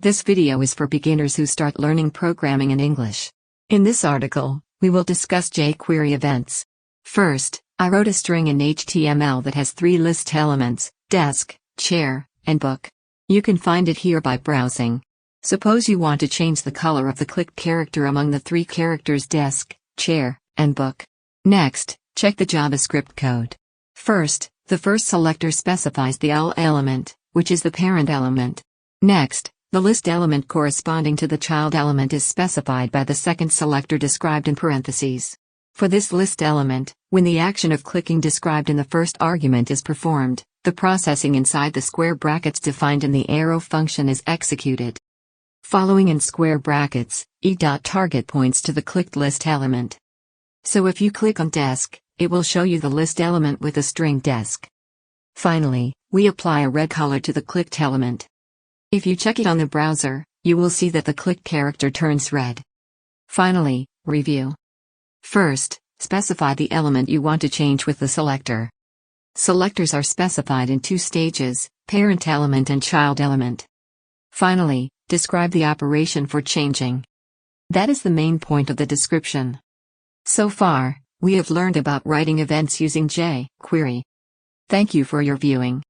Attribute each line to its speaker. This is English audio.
Speaker 1: This video is for beginners who start learning programming in English. In this article, we will discuss jQuery events. First, I wrote a string in HTML that has 3 list elements: desk, chair, and book. You can find it here by browsing. Suppose you want to change the color of the clicked character among the 3 characters desk, chair, and book. Next, check the JavaScript code. First, the first selector specifies the L element, which is the parent element. Next, the list element corresponding to the child element is specified by the second selector described in parentheses. For this list element, when the action of clicking described in the first argument is performed, the processing inside the square brackets defined in the arrow function is executed. Following in square brackets, e.target points to the clicked list element. So if you click on desk, it will show you the list element with the string desk. Finally, we apply a red color to the clicked element. If you check it on the browser, you will see that the clicked character turns red. Finally, review. First, specify the element you want to change with the selector. Selectors are specified in 2 stages, parent element and child element. Finally, describe the operation for changing. That is the main point of the description. So far, we have learned about writing events using jQuery. Thank you for your viewing.